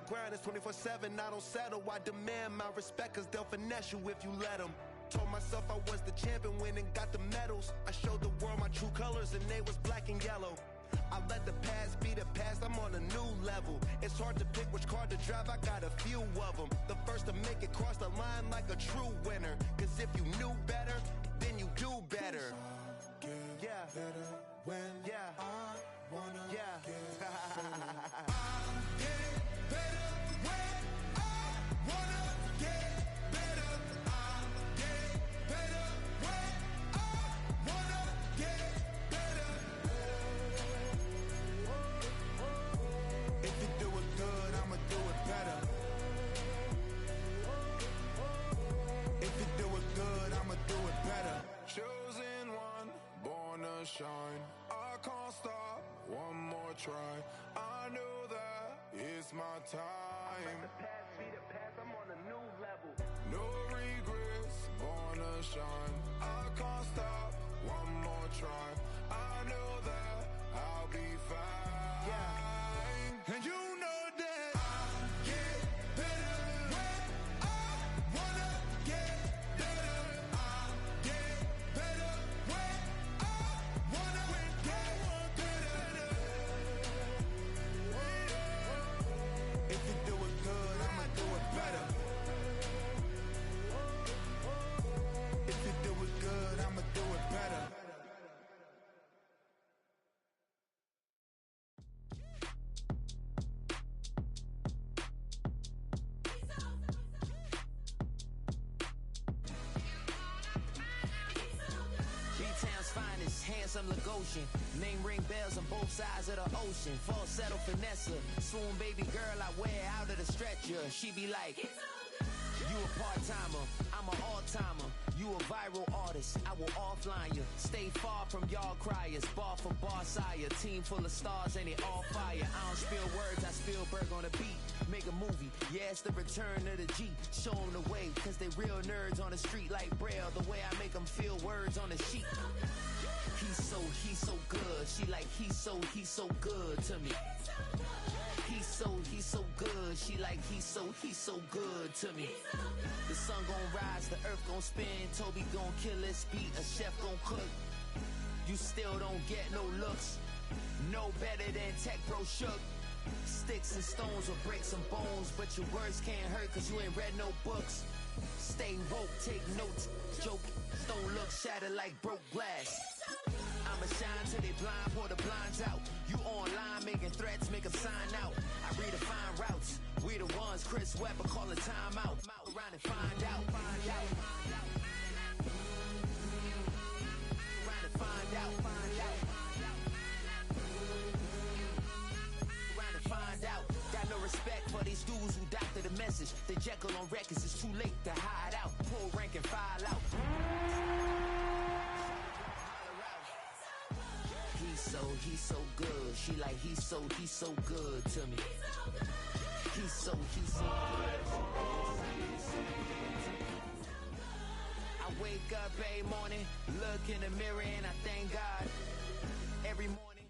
grind is 24/7, I don't settle. I demand my respect, cause they'll finesse you if you let them. Told myself I was the champion, went and got the medals. I showed the world my true colors and they was black and yellow. I let the past be the past, I'm on a new level. It's hard to pick which car to drive, I got a few of them. The first to make it cross the line like a true winner. Cause if you knew better, then you do better. Yeah, better when I wanna get better. Chosen one, born to shine. I can't stop, one more try. I know that it's my time. The past be the past, I'm on a new level. No regrets, born to shine. I can't stop, one more try. I know that I'll be fine. Yeah. And you know that I'll get better when I wanna get better. I'll get better when I wanna get better. If you do it good, I'ma do it better. If you do it good, I'ma do it better. B-Town's finest, handsome Lagosian. Name ring bells on both sides of the ocean. Falsetto Vanessa, swoon baby girl I wear out of the stretcher. She be like, you a part-timer, I'm an all-timer. You a viral artist, I will offline you. Stay far from y'all criers, bar for bar sire. Team full of stars and it all fire. I don't spill words, I spill Berg on the beat. Make a movie, yeah, it's the return of the G. Show them the way, cause they real nerds on the street like Braille. The way I make them feel words on the sheet. He's so good. She like, he's so good to me. He's so good. She like, he's so good to me. The sun gon' rise, the earth gon' spin. Toby gon' kill this beat, a chef gon' cook. You still don't get no looks. No better than Tech Bro Shook. Sticks and stones will break some bones, but your words can't hurt cause you ain't read no books. Stay woke, take notes, joke. Don't look shattered like broke glass. I'ma shine till they blind, pour the blinds out. You online making threats, make them sign out. I redefine routes. We the ones Chris Webber call a timeout. Around and find out. Find out. Around and find out. Find out. Around and find out. Got no respect for these dudes who doctor the message. The Jekyll on records, it's too late to hide out. Pull rank and file out. He's so good. She like, he's so good to me. He's so good. I wake up every morning, look in the mirror and I thank God every morning.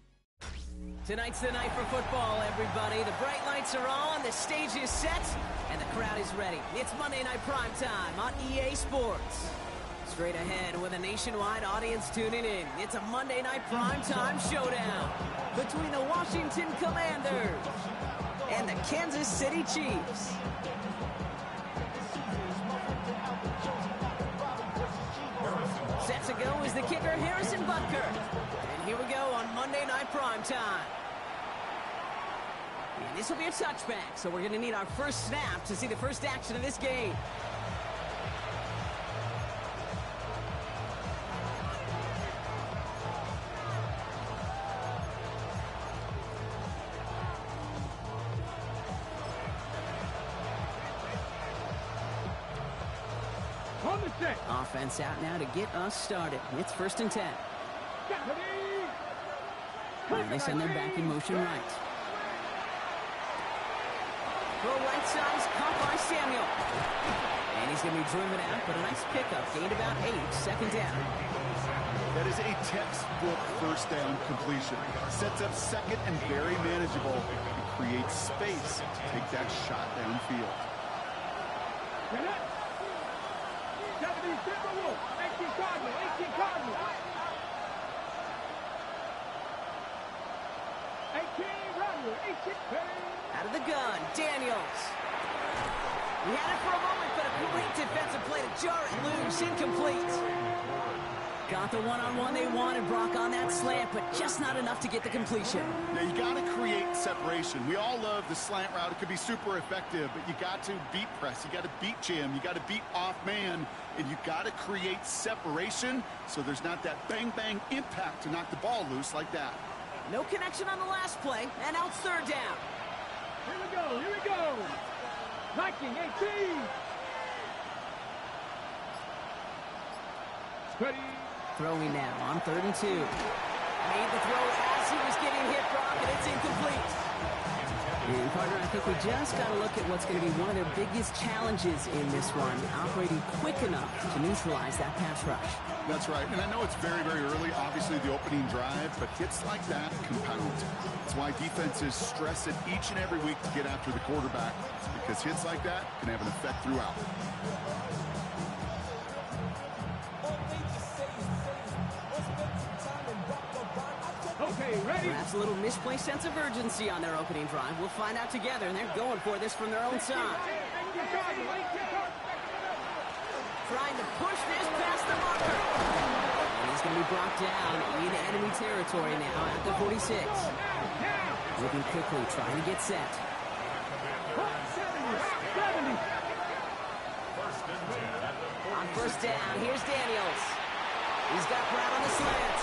Tonight's the night for football, everybody. The bright lights are on, the stage is set, and the crowd is ready. It's Monday Night Primetime on EA Sports. Straight ahead with a nationwide audience tuning in. It's a Monday Night Primetime showdown between the Washington Commanders and the Kansas City Chiefs. Set to go is the kicker, Harrison Butker. And here we go on Monday Night Primetime. And this will be a touchback, so we're going to need our first snap to see the first action of this game. Offense out now to get us started. It's 1st and 10. And they send their back in motion right. Throw right side is caught by Samuel. And he's going to be driven out, but a nice pickup. Gained about 8, 2nd down. That is a textbook first down completion. Sets up second and very manageable. create space, take that shot downfield. 18 Cardinal. 18 Rodney. 18. Out of the gun, Daniels. He had it for a moment, but a great defensive play to jar it loose, incomplete. Got the one-on-one they wanted, Brock, on that slant, but just not enough to get the completion. Yeah, you got to create separation. We all love the slant route. It could be super effective, but you got to beat press. You got to beat jam. You got to beat off man, and you got to create separation so there's not that bang-bang impact to knock the ball loose like that. No connection on the last play, and now it's third down. Here we go. Viking 18. Ready. Throwing now on 3rd and 2. Made the throw as he was getting hit, Brock, and it's incomplete. And, partner, I think we just got to look at what's going to be one of their biggest challenges in this one, operating quick enough to neutralize that pass rush. That's right, and I know it's very, very early, obviously the opening drive, but hits like that compound. That's why defenses stress it each and every week to get after the quarterback, because hits like that can have an effect throughout. Okay, ready. Perhaps a little misplaced sense of urgency on their opening drive. We'll find out together, and they're going for this from their own side. Trying to push this past the marker. And he's going to be brought down in enemy territory now at the 46. Moving quickly, trying to get set. 70. On first down, here's Daniels. He's got Pratt on the slant.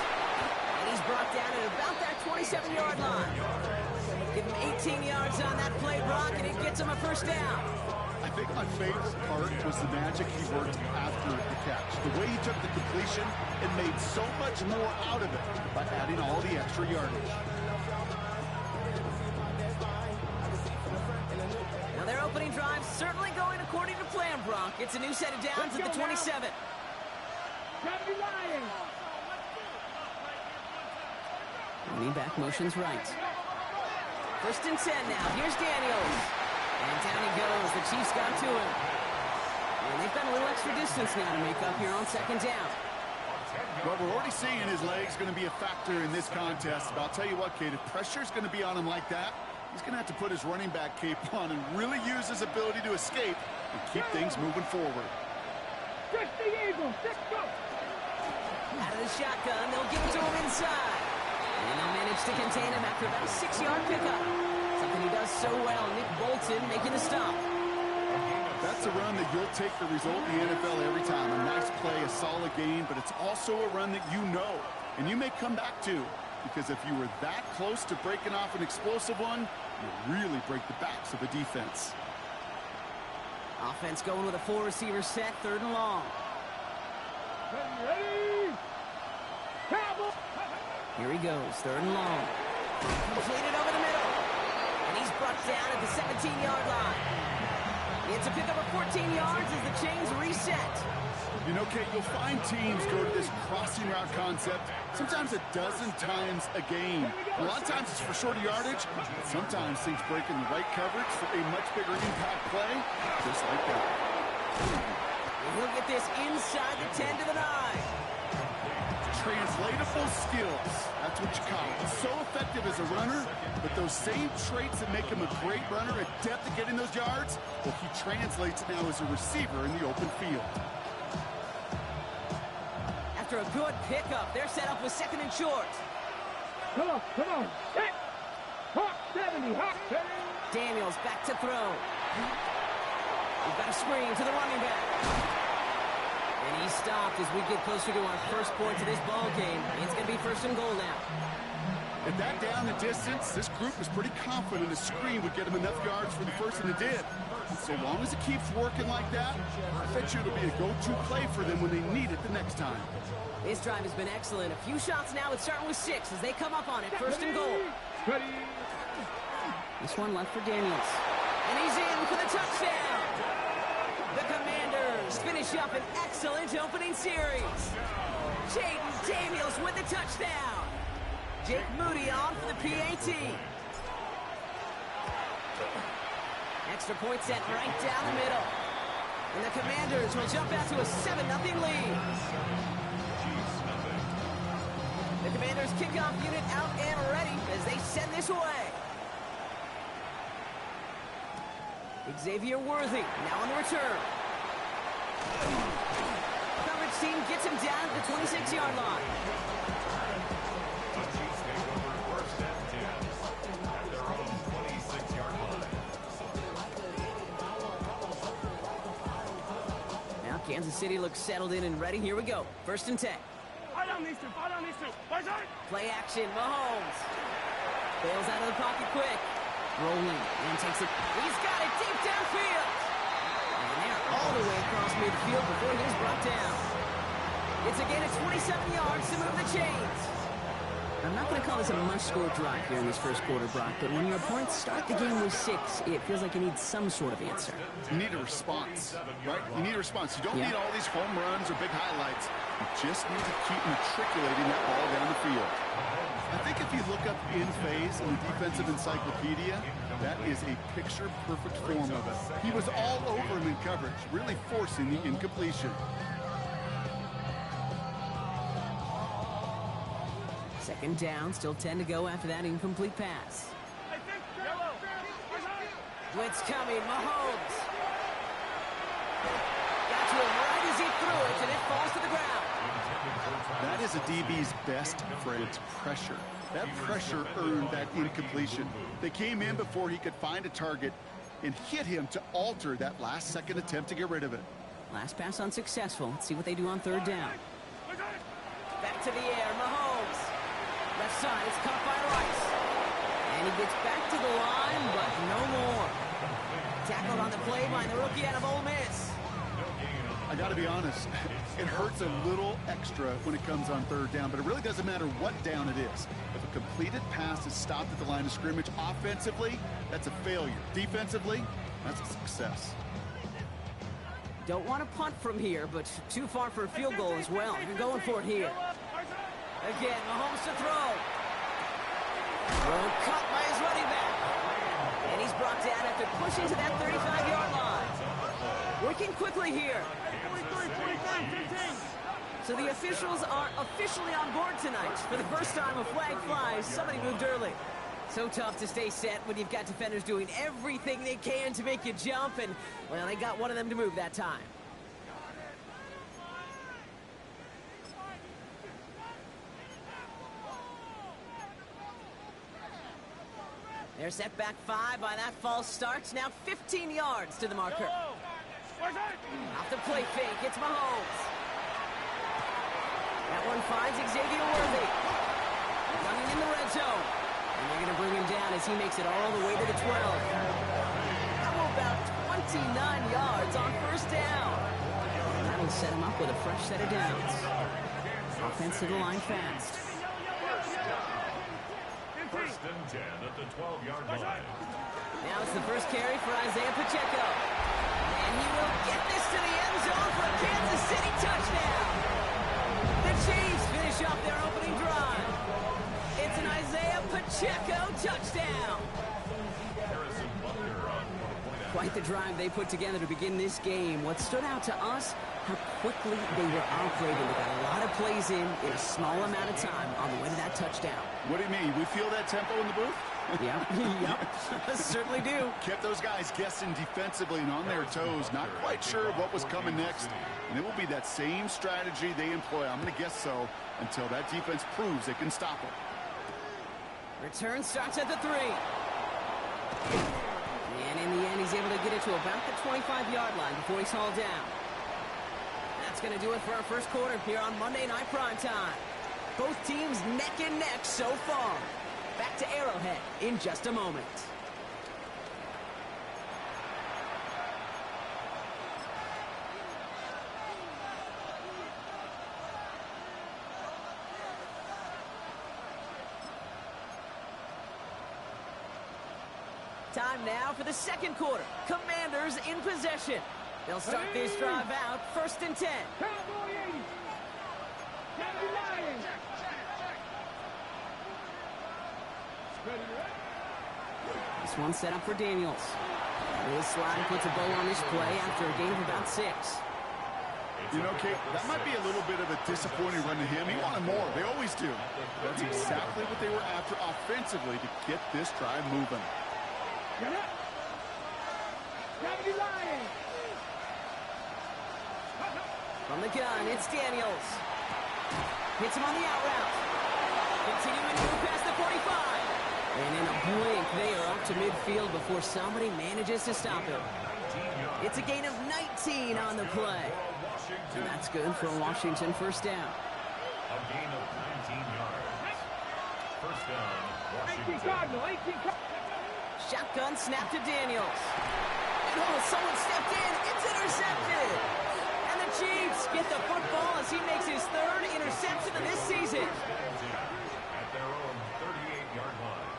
And he's brought down at about that 27-yard line. Give him 18 yards on that play, Brock, and it gets him a first down. I think my favorite part was the magic he worked after the catch. The way he took the completion and made so much more out of it by adding all the extra yardage. Now their opening drive certainly going according to plan, Brock. It's a new set of downs at the 27. Running back motions right. First and 10 now. Here's Daniels. And down he goes. The Chiefs got to him. And they've got a little extra distance now to make up here on second down. Well, we're already seeing his legs going to be a factor in this contest. But I'll tell you what, Kate, if pressure's going to be on him like that, he's going to have to put his running back cape on and really use his ability to escape and keep things moving forward. Out of the shotgun, they'll give it to him inside. And they'll manage to contain him after about a 6-yard pickup. Something he does so well. Nick Bolton making the stop. That's a run that you'll take the result in the NFL every time. A nice play, a solid game, but it's also a run that you know and you may come back to, because if you were that close to breaking off an explosive one, you really break the backs of the defense. Offense going with a 4-receiver set, 3rd and long. Ready. Here he goes, 3rd and long. Completed over the middle. And he's brought down at the 17-yard line. It's a pickup of 14 yards as the chains reset. You know, Kate, you'll find teams go to this crossing route concept sometimes a dozen times a game. A lot of times it's for shorter yardage, but sometimes things break in the right coverage for a much bigger impact play, just like that. And he'll get this inside the 10 to the 9. Translatable skills, that's what you call it. So effective as a runner, but those same traits that make him a great runner, adept at getting those yards, well, he translates now as a receiver in the open field. After a good pickup, they're set up with 2nd and short. Come on. Hit. Hawk 70. Daniels back to throw. We've got a screen to the running back. And he stopped as we get closer to our first point of this ball game. It's going to be 1st and goal now. At that down the distance, this group was pretty confident a screen would get him enough yards for the first, and it did. So long as it keeps working like that, I bet you it'll be a go-to play for them when they need it the next time. This drive has been excellent. A few shots now. It's starting with 6 as they come up on it. 1st and goal. Ready. This one left for Daniels. And he's in for the touchdown. The Commanders finish up an excellent opening series. Jaden Daniels with the touchdown. Jake Moody on for the PAT. Extra point sent right down the middle. And the Commanders will jump out to a 7-0 lead. The Commanders kickoff unit out and ready as they send this away. Xavier Worthy now on the return. Coverage team gets him down at the 26-yard line. Now Kansas City looks settled in and ready. Here we go. 1st and 10. Play action, Mahomes. Bails out of the pocket quick. Rolling and takes it. He's got it deep downfield. And they're all the way across midfield before he's brought down. It's a gain of 27 yards to move the chains. I'm not going to call this a must-score drive here in this first quarter, Brock, but when your opponents start the game with 6, it feels like you need some sort of answer. You need a response, right? You need a response. You don't need all these home runs or big highlights. You just need to keep matriculating that ball down the field. I think if you look up in phase in the defensive encyclopedia, that is a picture-perfect form of it. He was all over him in coverage, really forcing the incompletion. Second down, still 10 to go after that incomplete pass. Blitz coming, Mahomes. Got to him right as he threw it, and it falls to the ground. That is a DB's best friend, pressure. That pressure earned that incompletion. They came in before he could find a target and hit him to alter that last-second attempt to get rid of it. Last pass unsuccessful. Let's see what they do on 3rd down. Back to the air, Mahomes. Left side, it's caught by Rice. And he gets back to the line, but no more. Tackled on the play by the rookie out of Ole Miss. I got to be honest, it hurts a little extra when it comes on 3rd down, but it really doesn't matter what down it is. If a completed pass is stopped at the line of scrimmage, offensively, that's a failure. Defensively, that's a success. Don't want to punt from here, but too far for a field goal as well. You're going for it here. Again, Mahomes to throw. Throw caught by his running back. And he's brought down after pushing to that 35-yard line. Working quickly here. So the officials are officially on board tonight. For the first time, a flag flies. Somebody moved early. So tough to stay set when you've got defenders doing everything they can to make you jump, and, well, they got one of them to move that time. They're set back 5 by that false start. Now 15 yards to the marker. Off the play fake, it's Mahomes. That one finds Xavier Worthy. Running in the red zone. And they're going to bring him down as he makes it all the way to the 12. How about 29 yards on 1st down? That'll set him up with a fresh set of downs. Offense to the line fast. 1st and 10 at the 12-yard line. Now it's the first carry for Isaiah Pacheco. And he will get this to the end zone for a Kansas City touchdown. The Chiefs finish off their opening drive. It's an Isaiah Pacheco touchdown. Quite the drive they put together to begin this game. What stood out to us, how quickly they were operating. They got a lot of plays in a small amount of time on the way to that touchdown. What do you mean? We feel that tempo in the booth? Yep. Certainly do. Kept those guys guessing defensively and on their toes, not quite sure of what was coming next. And it will be that same strategy they employ, I'm going to guess so, until that defense proves they can stop them. Return starts at the 3. And in the end, he's able to get it to about the 25-yard line before he's hauled down. That's going to do it for our first quarter here on Monday Night Primetime. Both teams neck and neck so far. Back to Arrowhead in just a moment. Time now for the second quarter. Commanders in possession. They'll start this drive out 1st and 10. This one set up for Daniels. Lewis Slide puts a bow on this play after a gain of about 6. You know, Kate, that might be a little bit of a disappointing run to him. He wanted more. They always do. That's exactly what they were after offensively to get this drive moving. From the gun, it's Daniels. Hits him on the out route. Continuing to move past the 45. And in a blink, they are up to midfield before somebody manages to stop him. It's a gain of 19 on the play. And that's good for a Washington first down. A gain of 19 yards. First down, Washington. Shotgun snap to Daniels. And someone stepped in. It's intercepted. And the Chiefs get the football as he makes his 3rd interception of this season. At their own 38-yard line.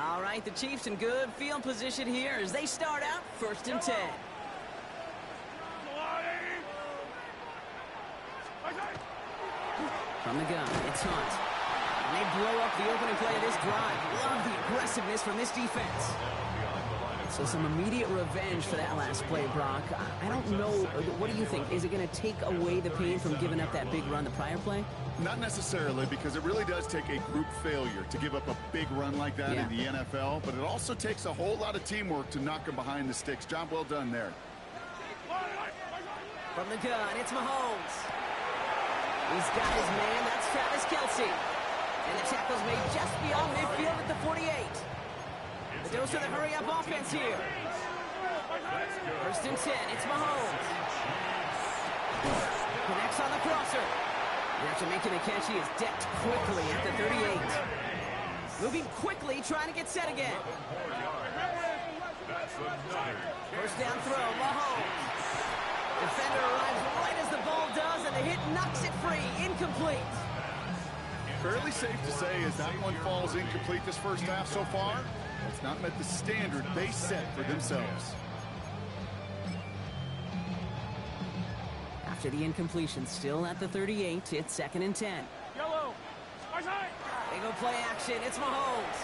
All right, the Chiefs in good field position here as they start out 1st and 10. From the gun, it's Hunt. And they blow up the opening play of this drive. Love the aggressiveness from this defense. So some immediate revenge for that last play, Brock. I don't know. What do you think? Is it going to take away the pain from giving up that big run the prior play? Not necessarily, because it really does take a group failure to give up a big run like that in the NFL, but it also takes a whole lot of teamwork to knock him behind the sticks. Job well done there. From the gun, it's Mahomes. He's got his man. That's Travis Kelce. And the tackle's made just beyond midfield at the 48. The dose of the hurry-up offense here. 1st and 10, it's Mahomes. Connects on the crosser. And after making the catch, he is decked quickly at the 38. Moving quickly, trying to get set again. First down throw, Mahomes. Defender arrives right as the ball does, and the hit knocks it free. Incomplete. Fairly safe to say as that one falls incomplete this first half so far, it's not met the standard they set for themselves. After the incompletion, still at the 38, it's 2nd and 10. Yellow. They go play action. It's Mahomes.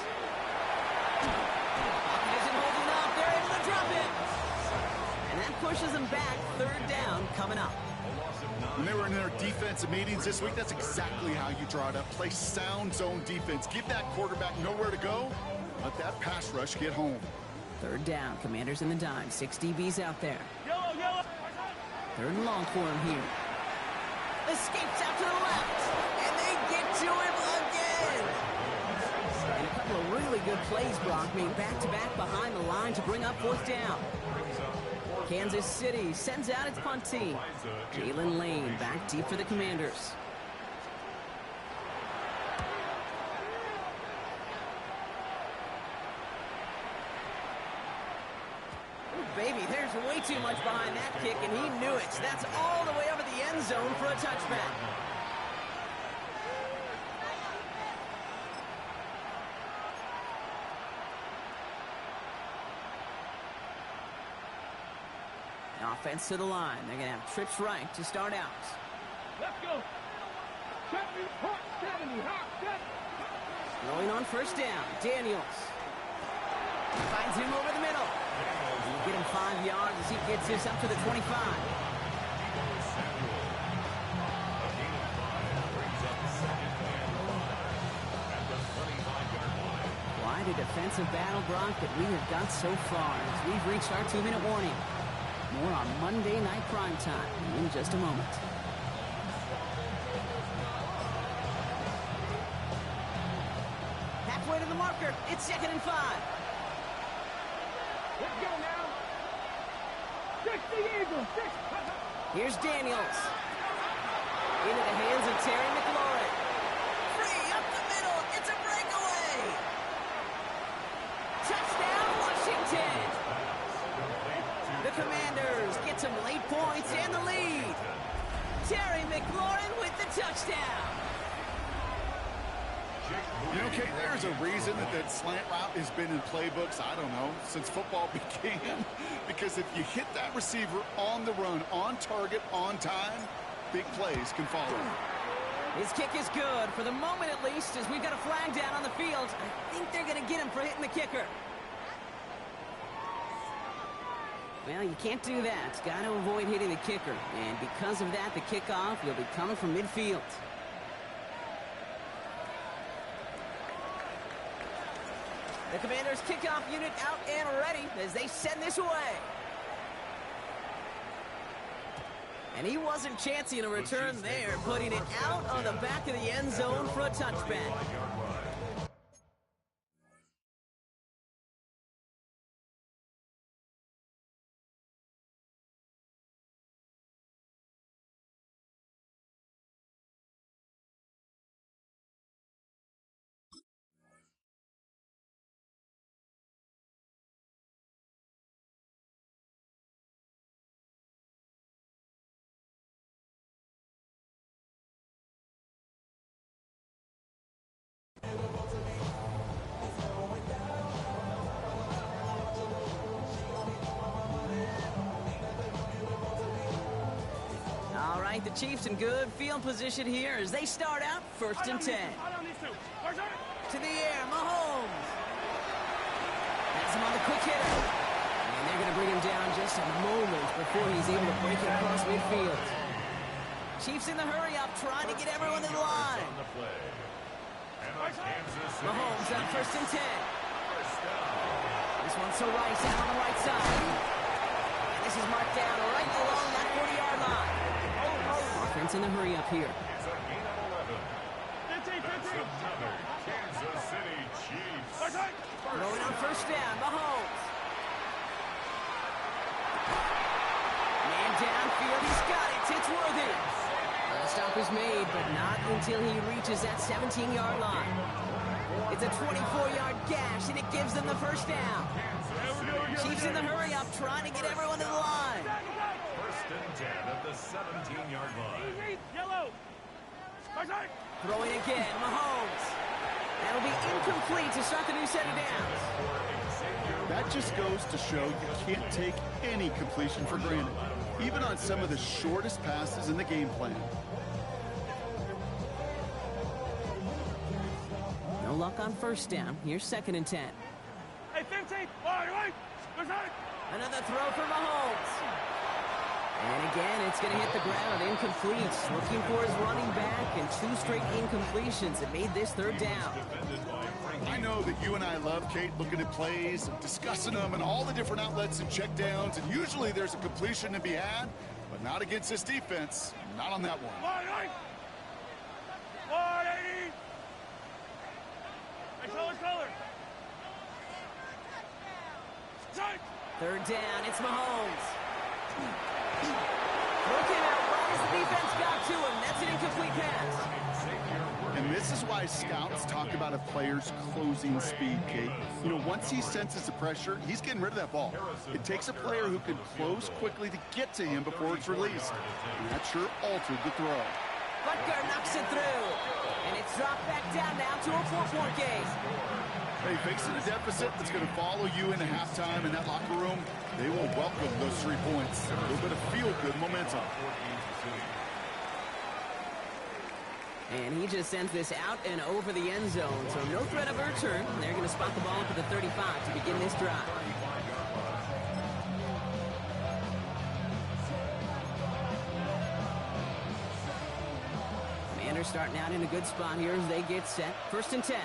Pocket isn't holding up. They're able to drop it. And that pushes them back. 3rd down coming up. When they were in their defensive meetings this week, that's exactly how you draw it up. Play sound zone defense. Give that quarterback nowhere to go. Let that pass rush get home. 3rd down. Commanders in the dime. 6 DBs out there. Yellow. 3rd and long for him here. Escapes out to the left. And they get to him again. And a couple of really good plays, Brock, made back-to-back behind the line to bring up 4th down. Kansas City sends out its punt team. Jalen Lane back deep for the Commanders. Baby, there's way too much behind that kick, and he knew it. That's all the way over the end zone for a touchback. Offense to the line. They're going to have trips right to start out. Let's go. 70, Going on 1st down. Daniels. Finds him over the middle. He'll get him 5 yards as he gets this up to the 25. Quite a defensive battle, Brock, that we have got so far as we've reached our 2-minute warning. More on Monday Night Primetime in just a moment. Halfway to the marker. It's 2nd and 5. Let's go now. 60 Eagles. Here's Daniels. Into the hands of Terry McLaurin. Free up the middle. It's a breakaway. Touchdown, Washington. The Commanders get some late points and the lead. Terry McLaurin with the touchdown. You know, Kate, there's a reason that slant route has been in playbooks, I don't know, since football began. Because if you hit that receiver on the run, on target, on time, big plays can follow. His kick is good, for the moment at least, as we've got a flag down on the field. I think they're going to get him for hitting the kicker. Well, you can't do that. Got to avoid hitting the kicker. And because of that, the kickoff will be coming from midfield. The Commanders' kickoff unit out and ready as they send this away. And he wasn't chancing a return there, putting it out on the back of the end zone for a touchback. All right, the Chiefs in good field position here as they start out 1st and 10. To the air, Mahomes. Has him on the quick hitter. And they're going to bring him down just a moment before he's able to break it across midfield. Chiefs in the hurry-up, trying to get everyone in line. Mahomes on 1st and 10. This one's to Rice out on the right side. And this is marked down right along that 40-yard line. Offense in the hurry-up here. It's a gain of 11. That's another Kansas City Chiefs. Throwing on 1st down, Mahomes. Man downfield, he's got it. It's worthy. The stop is made, but not until he reaches that 17-yard line. It's a 24-yard gash, and it gives them the 1st down. Chiefs in the hurry-up, trying to get everyone in line. 1st and 10 at the 17-yard line. Throwing again, Mahomes. That'll be incomplete to start the new set of downs. That just goes to show you can't take any completion for granted, even on some of the shortest passes in the game plan. No luck on 1st down. Here's 2nd and 10. Another throw for Mahomes. And again, it's going to hit the ground, incomplete. Looking for his running back, and 2 straight incompletions that made this 3rd down. I know that you and I love, Kate, looking at plays and discussing them and all the different outlets and checkdowns, and usually there's a completion to be had, but not against this defense. Not on that one. 3rd down, it's Mahomes. Looking out right as the defense got to him. That's an incomplete pass. And this is why scouts talk about a player's closing speed, Kate. You know, once he senses the pressure, he's getting rid of that ball. It takes a player who can close quickly to get to him before it's released. And that sure altered the throw. Butker knocks it through. And it's dropped back down now to a 4-point game. Hey, facing a deficit that's going to follow you into halftime in that locker room, they will welcome those 3 points. A little bit of feel-good momentum. And he just sends this out and over the end zone, so no threat of a return. They're going to spot the ball up at the 35 to begin this drive. Commanders starting out in a good spot here as they get set. 1st and 10.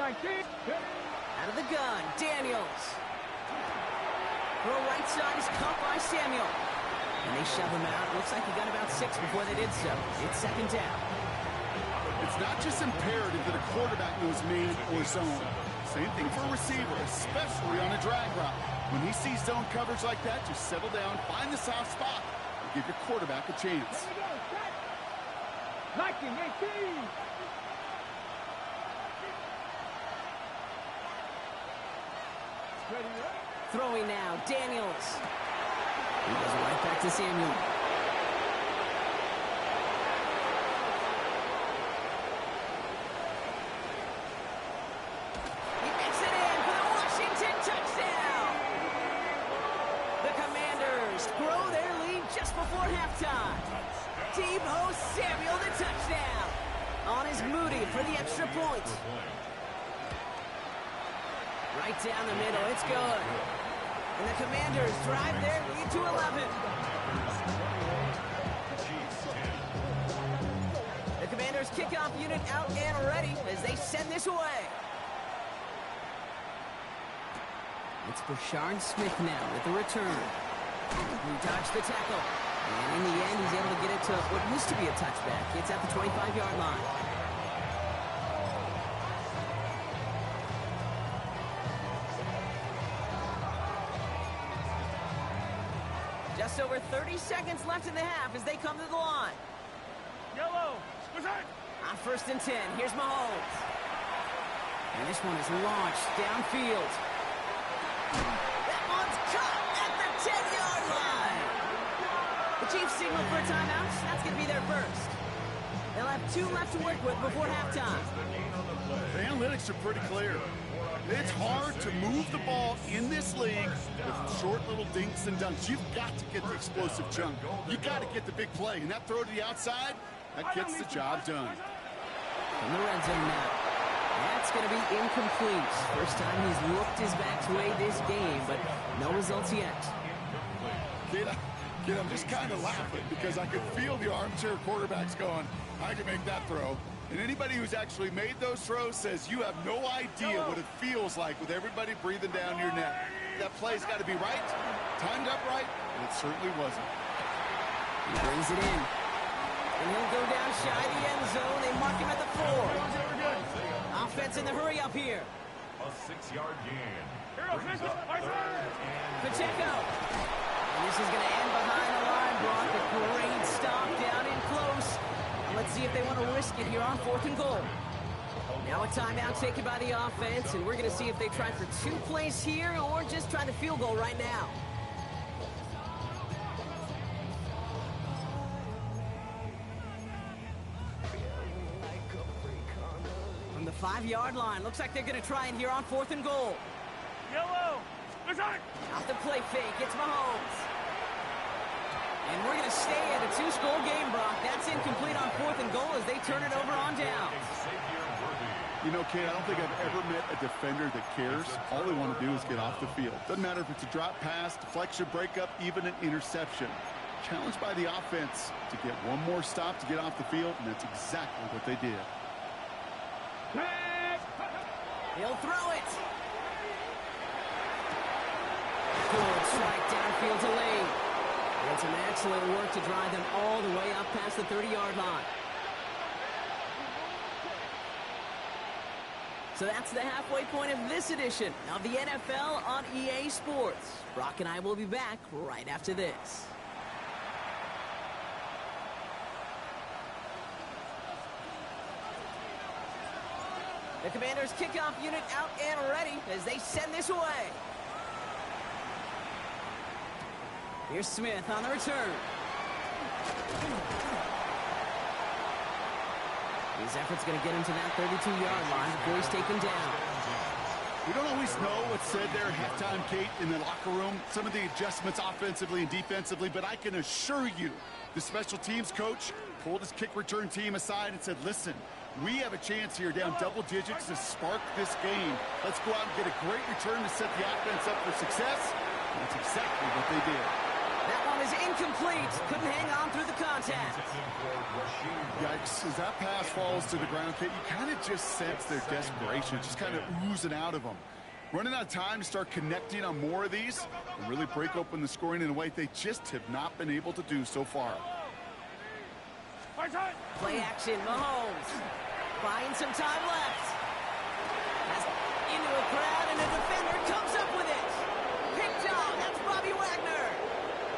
Out of the gun, Daniels. Throw right side is caught by Samuel. And they shove him out. Looks like he got about 6 before they did so. It's 2nd down. It's not just imperative that a quarterback knows man or zone. Same thing for a receiver, especially on a drag route. When he sees zone coverage like that, just settle down, find the soft spot, and give your quarterback a chance. Throwing now, Daniels. He goes right back to Samuel. He makes it in for the Washington touchdown. The Commanders grow their lead just before halftime. for the extra point. Right down the middle, it's good. And the Commanders drive their lead to 11. The Commanders kickoff unit out and ready as they send this away. It's Brashard Smith now with the return. He dodged the tackle. And in the end, he's able to get it to what used to be a touchback. It's at the 25-yard line. Just over 30 seconds left in the half as they come to the line. Yellow. On 1st and 10, here's Mahomes. And this one is launched downfield. That one's caught at the 10-yard line. The Chiefs signal for a timeout. That's going to be their first. They'll have 2 left to work with before halftime. The analytics are pretty clear. It's hard to move the ball in this league with short little dinks and dunks. You've got to get the explosive chunk. You've got to get the big play. And that throw to the outside, that gets the job done. From the red zone now. That's going to be incomplete. First time he's looked his back way this game, but no results yet. Kid, I'm just kind of laughing because I could feel the armchair quarterbacks going, I can make that throw. And anybody who's actually made those throws says you have no idea what it feels like with everybody breathing down your neck. That play's got to be right, timed up right, and it certainly wasn't. He brings it in. And he'll go down shy of the end zone. They mark him at the 4. Offense in the hurry up here. A 6-yard gain. Pacheco. And this is going to end behind the line, Brock. A great stop down in close. And let's see if they want to risk it here on 4th and goal. Now a timeout taken by the offense, and we're going to see if they try for 2 plays here or just try to field goal right now. From the 5-yard line, looks like they're going to try it here on 4th and goal. Yellow. Off the play fake, it's Mahomes. And we're going to stay at a 2-score game, Brock. That's incomplete on 4th and goal as they turn it over on down. You know, Kate, I don't think I've ever met a defender that cares. All they want to do is get off the field. Doesn't matter if it's a drop pass, deflection, breakup, even an interception. Challenged by the offense to get one more stop to get off the field, and that's exactly what they did. He'll throw it. Good strike downfield to Lane. And some excellent work to drive them all the way up past the 30-yard line. So that's the halfway point of this edition of the NFL on EA Sports. Brock and I will be back right after this. The Commanders kickoff unit out and ready as they send this away. Here's Smith on the return. His effort's going to get him to that 32-yard line before he's taken down. We don't always know what's said there at halftime, Kate, in the locker room. Some of the adjustments offensively and defensively, but I can assure you the special teams coach pulled his kick return team aside and said, listen, we have a chance here down double digits to spark this game. Let's go out and get a great return to set the offense up for success. And that's exactly what they did. That one is incomplete. Couldn't hang on through the contact. Yikes. As that pass falls to the ground, Kate, you kind of just sense their desperation, just kind of oozing out of them. Running out of time to start connecting on more of these and really break open the scoring in a way they just have not been able to do so far. Play action, Mahomes. Buying some time left. Has into a crowd, and a defender comes up with it. Picked off. That's Bobby Wagner.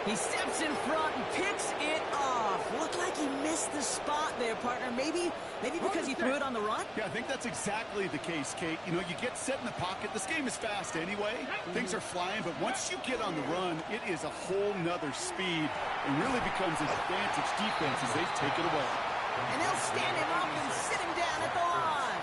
He steps in front and picks it off. Looked like he missed the spot there, partner. Maybe because he threw it on the run? Yeah, I think that's exactly the case, Kate. You know, you get set in the pocket. This game is fast anyway. Things are flying, but once you get on the run, it is a whole nother speed and really becomes an advantage defense as they take it away. And they'll stand him up and sit him down at the line.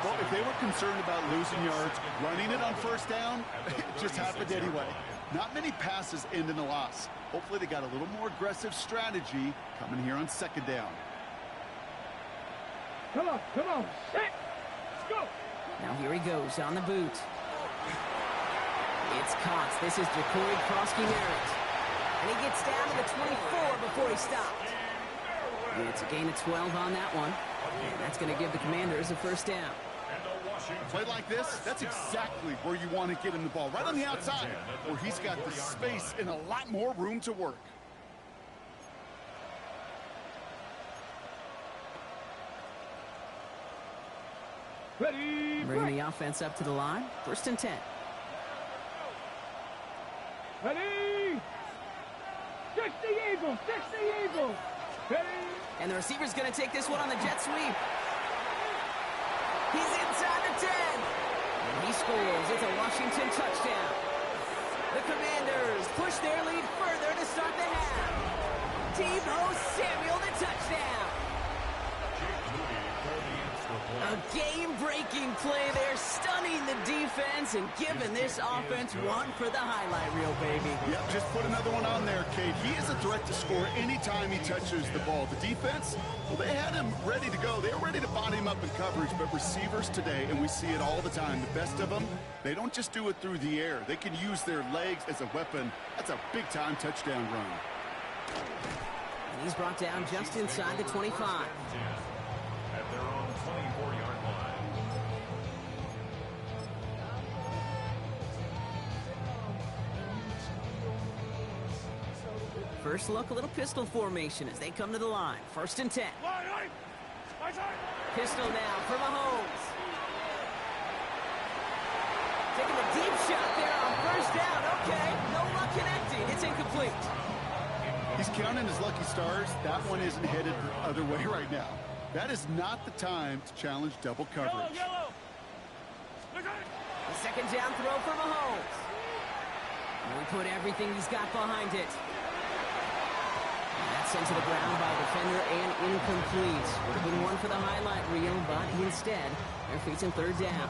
Well, if they were concerned about losing yards, running it on first down, it just happened anyway. Not many passes end in a loss. Hopefully they got a little more aggressive strategy coming here on second down. Come on, set, let's go. Now here he goes on the boot. It's caught. This is Jacory Krosky-Merritt. And he gets down to the 24 before he stopped. And it's a gain of 12 on that one. And that's going to give the Commanders a first down. Play like this, that's exactly where you want to get him the ball. Right on the outside, where he's got the space and a lot more room to work. Ready, Bringing the offense up to the line. 1st and 10. ready. 60 Eagles, 60 Eagles. Ready. And the receiver's going to take this one on the jet sweep. He's inside the 10. And he scores. It's a Washington touchdown. The Commanders push their lead further to start the half. Deebo Samuel, the touchdown. A game-breaking play there, stunning the defense and giving this offense one for the highlight reel, baby. Yep, just put another one on there, Kate. He is a threat to score anytime he touches the ball. The defense, well, they had him ready to go. They were ready to body him up in coverage, but receivers today, and we see it all the time, the best of them, they don't just do it through the air. They can use their legs as a weapon. That's a big-time touchdown run. And he's brought down just inside the 25. At their own 24-yard line. First look, a little pistol formation as they come to the line. 1st and 10. Pistol now for Mahomes. Taking a deep shot there on 1st down. Okay, no luck connecting. It's incomplete. He's counting his lucky stars. That one isn't headed the other way right now. That is not the time to challenge double coverage. The 2nd down throw for Mahomes. And we put everything he's got behind it. And that's sent to the ground by a defender and incomplete. Would have been one for the highlight reel, but instead, they're facing 3rd down.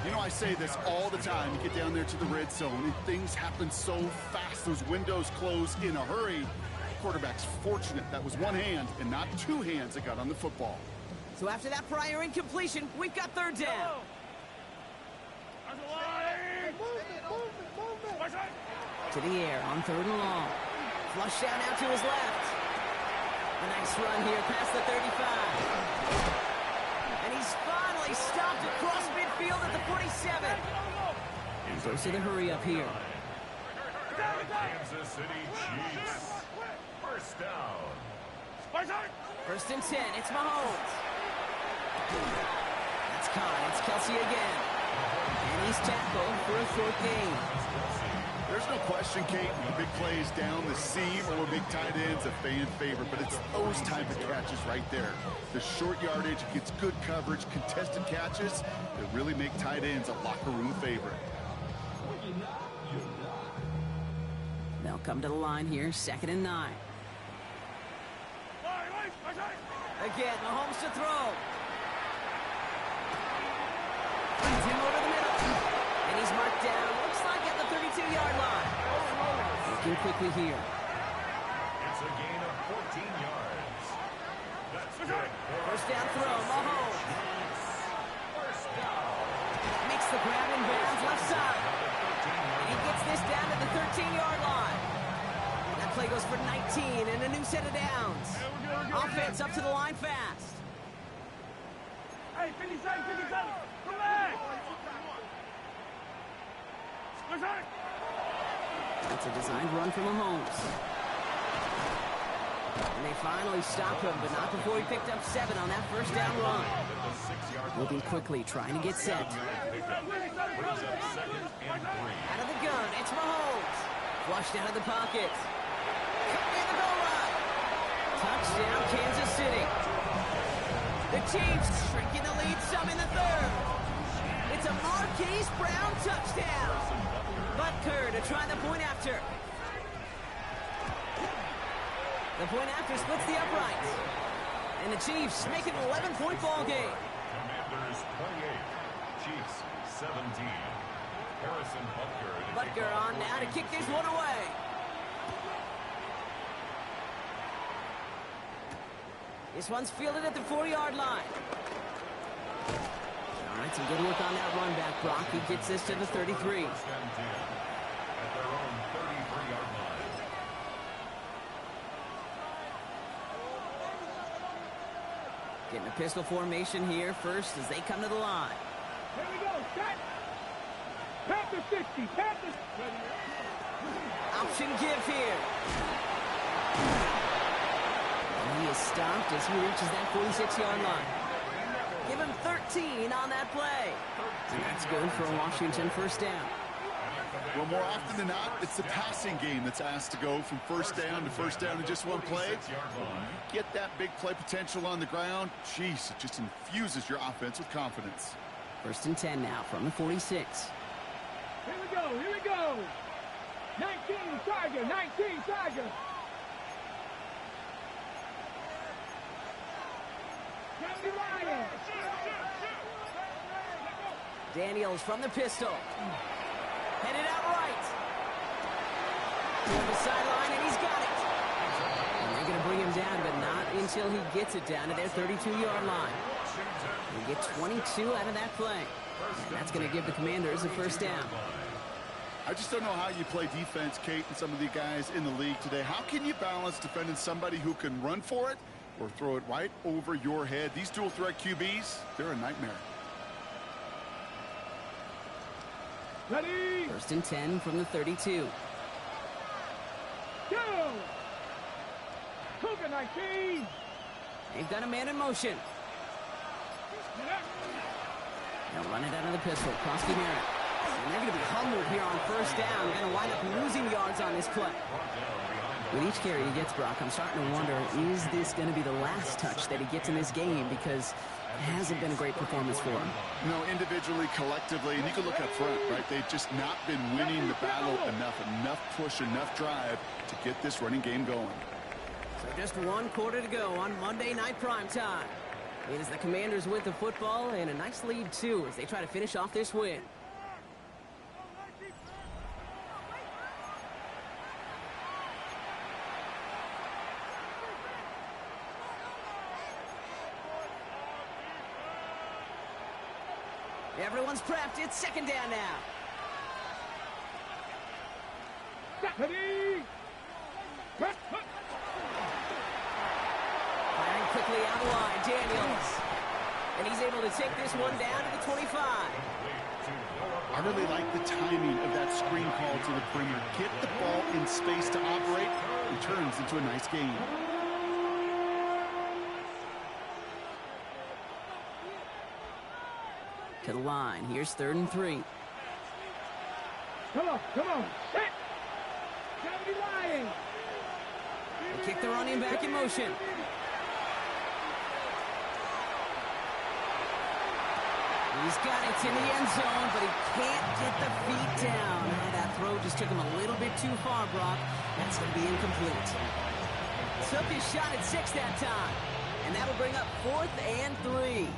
You know, I say this all the time. You get down there to the red zone, and things happen so fast. Those windows close in a hurry. Quarterback's fortunate that was one hand and not two hands that got on the football. So after that prior incompletion, we've got 3rd down. To the air on 3rd and long. Flush down out to his left. A nice run here past the 35. And he's finally stopped across midfield at the 47. And goes to the hurry up here. Kansas City Chiefs. 1st down. 1st and 10. It's Mahomes. That's caught. It's Kelsey again. And he's tackled for a short gain. There's no question, Kate, big plays down the seam or big tight ends a fan favorite, but it's those type of catches right there. The short yardage gets good coverage, contested catches that really make tight ends a locker room favorite. They'll come to the line here, 2nd and 9. Again, Mahomes to throw. Feeds him over the middle. And he's marked down, looks like at the 32-yard line. Looking quickly here. It's a gain of 14 yards. That's good. 1st down throw, Mahomes. 1st down. Makes the grab in bounds left side. And he gets this down to the 13-yard line. That play goes for 19 and a new set of downs. Offense up to the line fast. Hey, 57, 57. Come back. It's a designed run from Mahomes. And they finally stop him, but not before he picked up 7 on that 1st down run. Moving quickly, trying to get set. Out of the gun, it's Mahomes. Flushed out of the pocket. Cut near the goal line. Touchdown, Kansas City. The Chiefs shrinking the lead some in the 3rd. It's a Marquise Brown touchdown. Butker to try the point after. The point after splits the uprights. And the Chiefs make it an 11-point ball game. Commanders 28, Chiefs 17. Harrison Butker. Butker on now to kick this one away. This one's fielded at the 4-yard line. All right, some good work on that run back, Brock. He gets this to the 33. First and 10 at their own 33-yard line. Getting a pistol formation here first as they come to the line. Here we go. Set. Panther 60. Panther. Option give here. And he is stopped as he reaches that 46-yard line. Give him 13 on that play. And that's good for a Washington first down. Well, more often than not, it's the passing game that's asked to go from first down to first down in just one play. When you get that big play potential on the ground, geez, it just infuses your offense with confidence. First and 10 now from the 46. Here we go. Here we go. 19 Tiger. 19 Tiger. Daniels from the pistol. Headed out right. Toward the sideline, and he's got it. And they're going to bring him down, but not until he gets it down to their 32-yard line. They get 22 out of that play. And that's going to give the Commanders a first down. I just don't know how you play defense, Kate, and some of the guys in the league today. How can you balance defending somebody who can run for it or throw it right over your head? These dual threat QBs, they're a nightmare. Ready. First and 10 from the 32. Go. Cougar 19. They've got a man in motion. They'll run it out of the pistol. Krosky Merritt. And they're going to be humbled here on first down. They're going to wind up losing yards on this play. With each carry he gets, Brock, I'm starting to wonder, is this going to be the last touch that he gets in this game? Because it hasn't been a great performance for him. You know, individually, collectively, and you can look up front, right? They've just not been winning the battle enough push, enough drive to get this running game going. So just 1 quarter to go on Monday Night Primetime. It is the Commanders with the football and a nice lead, too, as they try to finish off this win. Everyone's prepped. It's second down now. Ready. Firing quickly out of line, Daniels. And he's able to take this one down to the 25. I really like the timing of that screen call to the perimeter. Get the ball in space to operate. It turns into a nice game. To the line. Here's 3rd and 3. Come on. Set. Somebody lying. They kick the running back in motion. He's got it in the end zone, but he can't get the feet down. That throw just took him a little bit too far, Brock. That's going to be incomplete. Took his shot at 6 that time. And that'll bring up 4th and 3.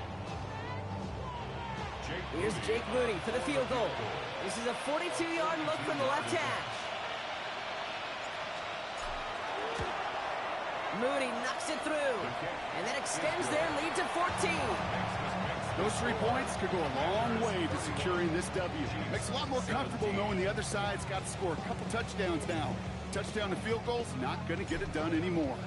Here's Jake Moody for the field goal. This is a 42-yard look from the left hash. Moody knocks it through, and that extends their lead to 14. Those 3 points could go a long way to securing this W. Makes it a lot more comfortable knowing the other side's got to score a couple touchdowns now. Touchdown to field goals, not going to get it done anymore.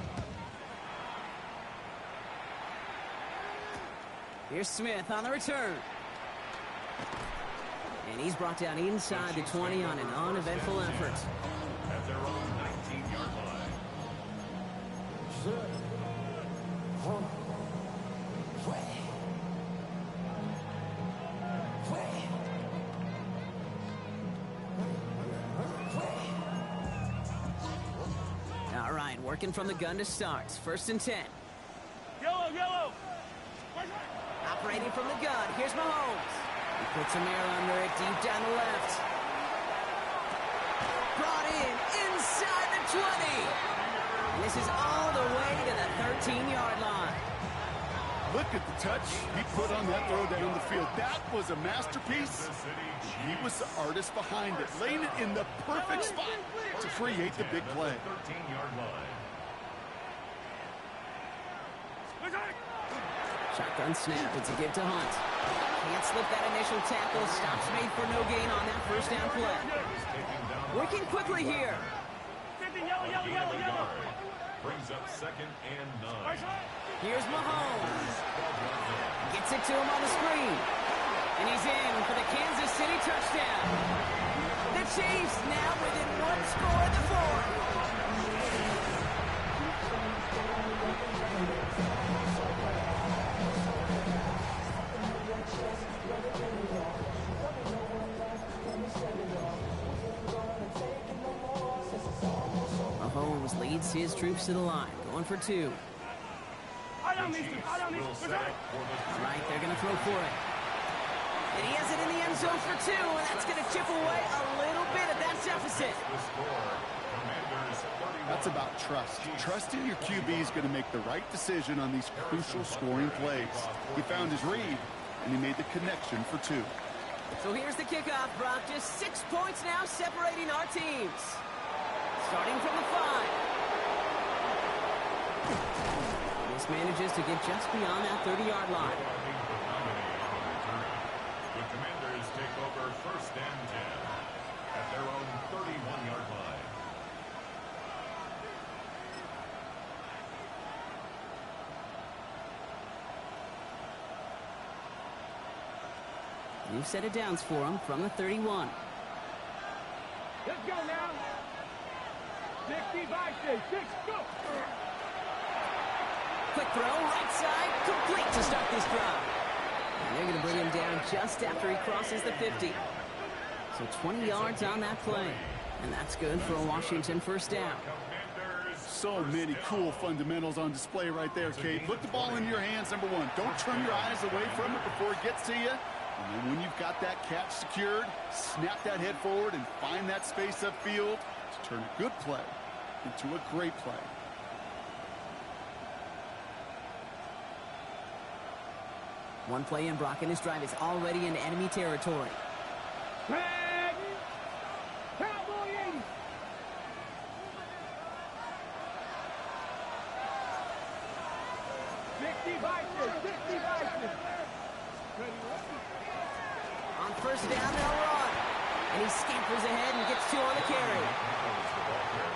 Here's Smith on the return. And he's brought down inside the 20 on an uneventful effort. At their own 19-yard line. All right, working from the gun to start. 1st and 10. Yellow. Operating from the gun. Here's Mahomes. He puts some air under it deep down the left. Brought in inside the 20. And this is all the way to the 13-yard line. Look at the touch he put on that throw down the field. That was a masterpiece. He was the artist behind it, laying it in the perfect spot to create the big play. 13-yard line. Shotgun snap. It's a give to Hunt. Can't slip that initial tackle. Stops made for no gain on that first down play. Working quickly here. Yellow. Brings up 2nd and 9. Here's Mahomes. Gets it to him on the screen. And he's in for the Kansas City touchdown. The Chiefs now within one score of the fourth. Mahomes leads his troops to the line, going for 2. Right, they're going to throw for it. And he has it in the end zone for 2, and that's going to chip away a little bit of that deficit. That's about trust. Trusting your QB is going to make the right decision on these crucial scoring plays. He found his read, and he made the connection for 2. So here's the kickoff, Brock. Just 6 points now separating our teams. Starting from the 5. This manages to get just beyond that 30-yard line. The Commanders take over 1st and 10 at their own 31-yard line. New set of downs for him from the 31. Let's go now. 6, go. Quick throw, right side, complete to start this drive. And they're going to bring him down just after he crosses the 50. So 20 yards on that play. And that's good for a Washington first down. So many cool fundamentals on display right there, Kate. Put the ball in your hands, number 1. Don't turn your eyes away from it before it gets to you. And then when you've got that catch secured, snap that head forward and find that space upfield to turn a good play into a great play. One play in, Brock, and his drive is already in enemy territory. Flag. Cowboy 80. On first down, they'll run. And he scampers ahead and gets 2 on the carry.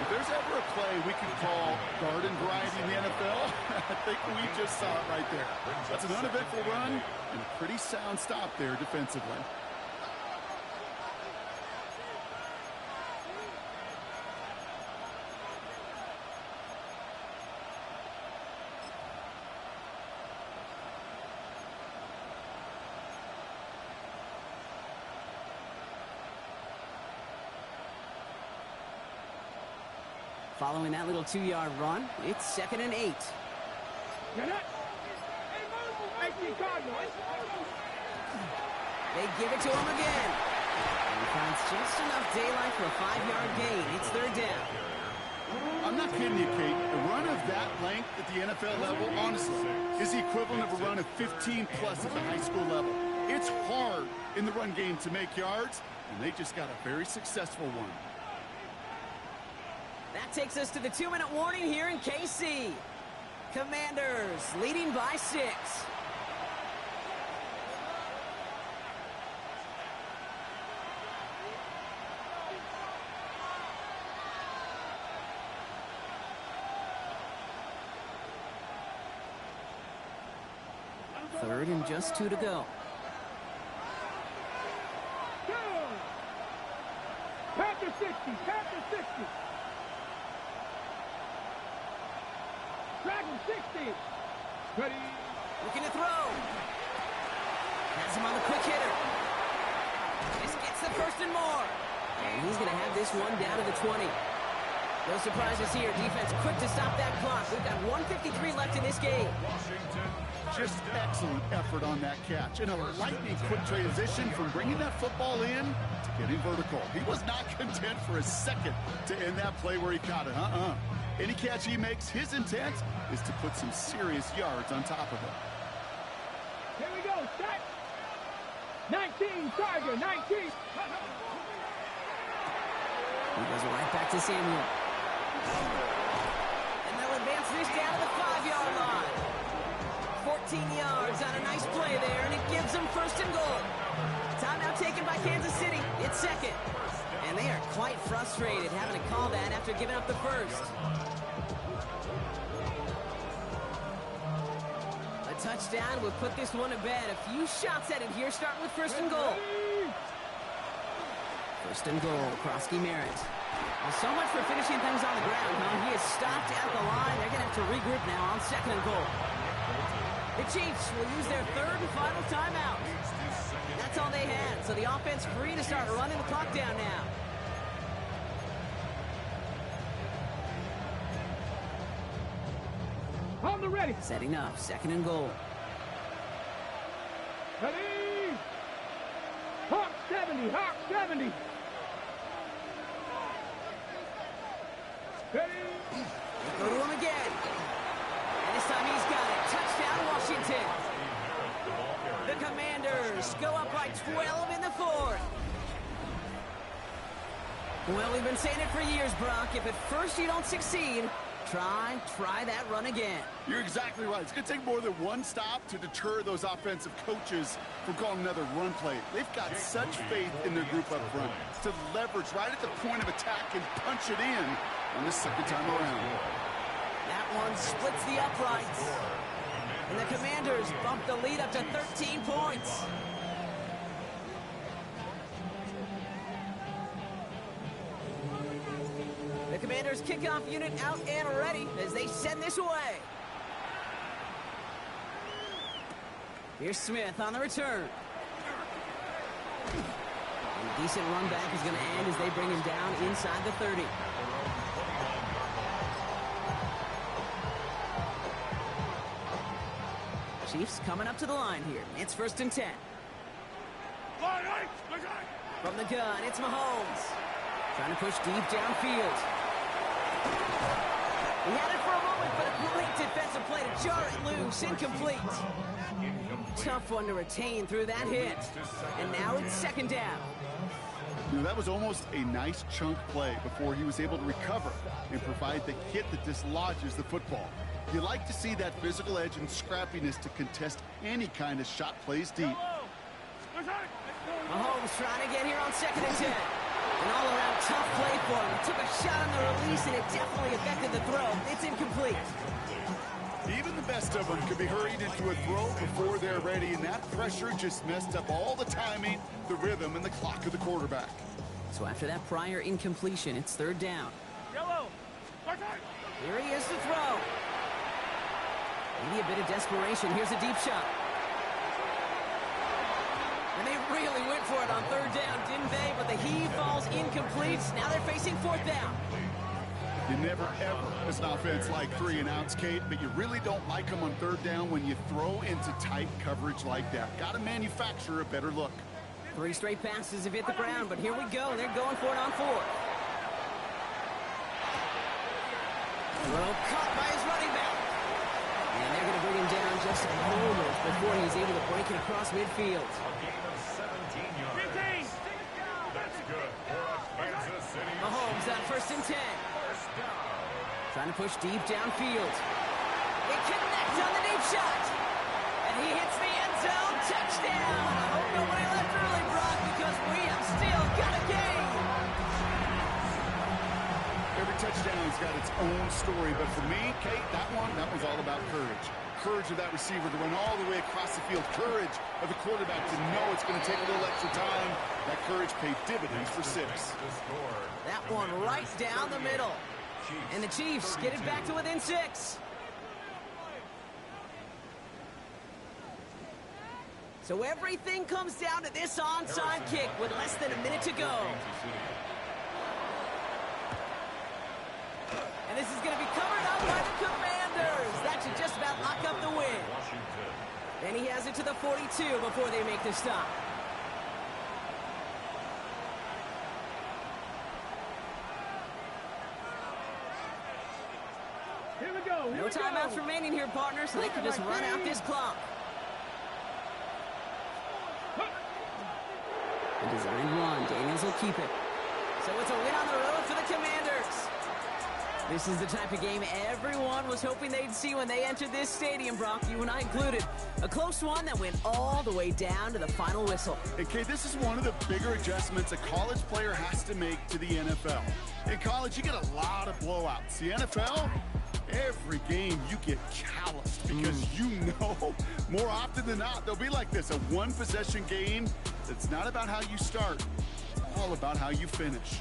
If there's ever a play we can call garden variety in the NFL, I think we just saw it right there. That's an uneventful run and a pretty sound stop there defensively. Following that little 2-yard run, it's 2nd and 8. They give it to him again. And he finds just enough daylight for a 5-yard gain. It's 3rd down. I'm not kidding you, Kate. A run of that length at the NFL level, honestly, is the equivalent of a run of 15-plus at the high school level. It's hard in the run game to make yards, and they just got a very successful one. That takes us to the 2-minute warning here in KC. Commanders leading by 6. Third and just 2 to go. Panther 60. Dragon 60. Ready. Looking to throw. Has him on the quick hitter. This gets the 1st and more. And he's going to have this one down to the 20. No surprises here. Defense quick to stop that clock. We've got 1:53 left in this game. Just excellent effort on that catch. And a lightning quick transition from bringing that football in to getting vertical. He was not content for a second to end that play where he caught it. Any catch he makes, his intent is to put some serious yards on top of it. Here we go. Start. 19, Tiger, 19. He goes right back to Samuel. And they'll advance this down to the 5-yard line. 14 yards on a nice play there, and it gives them first and goal. Timeout taken by Kansas City. It's second. And they are quite frustrated having to call that after giving up the first. A touchdown would put this one to bed. A few shots at it here, starting with first and goal. First and goal, Krosky Merritt. Well, so much for finishing things on the ground, huh? He is stopped at the line. They're going to have to regroup now on second and goal. The Chiefs will use their third and final timeout. That's all they had, so the offense free to start running the clock down now. On the ready. Setting up, second and goal. Ready. Hawk 70, Hawk 70. Ready. Go to him again. And this time he's got it. Touchdown, Washington. The Commanders go up by 12 in the fourth. Well, we've been saying it for years, Brock. If at first you don't succeed, try that run again. You're exactly right. It's going to take more than one stop to deter those offensive coaches from calling another run play. They've got such faith in their group up front to leverage right at the point of attack and punch it in on the second time around. That one splits the uprights. And the Commanders bump the lead up to 13 points. The Commanders kickoff unit out and ready as they send this away. Here's Smith on the return. And a decent run back is going to end as they bring him down inside the 30. Chiefs coming up to the line here. It's first and 10. From the gun, it's Mahomes. Trying to push deep downfield. He had it for a moment, but a great defensive play to jar it loose. Incomplete. Tough one to retain through that hit. And now it's second down. You know, that was almost a nice chunk play before he was able to recover and provide the hit that dislodges the football. You like to see that physical edge and scrappiness to contest any kind of shot plays deep. Mahomes trying to get here on second and 10. An all-around tough play for him. He took a shot on the release, and it definitely affected the throw. It's incomplete. Even the best of them could be hurried into a throw before they're ready, and that pressure just messed up all the timing, the rhythm, and the clock of the quarterback. So after that prior incompletion, it's third down. Here he is to throw. Maybe a bit of desperation. Here's a deep shot. And they really went for it on third down, didn't they? But the heave falls incomplete. Now they're facing fourth down. You never, ever, as an offense, like 3 and outs, Kate, but you really don't like them on third down when you throw into tight coverage like that. Got to manufacture a better look. 3 straight passes have hit the ground, but here we go. They're going for it on fourth. Throw caught by his running back. And they're going to bring him down just a moment before he's able to break it across midfield. A gain of 17 yards. That's good for a Kansas City. Mahomes on first and 10. First down. Trying to push deep downfield. They connect on the deep shot. And he hits the end zone. Touchdown. I hope nobody left early, Brock, because we have still got a game. Every touchdown's got its own story, but for me, Kate, that was all about courage. Courage of that receiver to run all the way across the field. Courage of the quarterback to know it's going to take a little extra time. That courage paid dividends for 6. That one right down the middle. And the Chiefs get it back to within 6. So everything comes down to this onside kick with less than a minute to go. And this is going to be covered up by the Commanders. That should just about lock up the win. Then he has it to the 42 before they make the stop. Here we go. No timeouts remaining here, partners, so they can just run out this clock. A designed run. Daniels will keep it. So it's a win on the road for the Commanders. This is the type of game everyone was hoping they'd see when they entered this stadium, Brock, you and I included. A close one that went all the way down to the final whistle. And Kay, this is one of the bigger adjustments a college player has to make to the NFL. In college, you get a lot of blowouts. The NFL, every game you get calloused because you know more often than not they'll be like this, a one-possession game that's not about how you start, all about how you finish.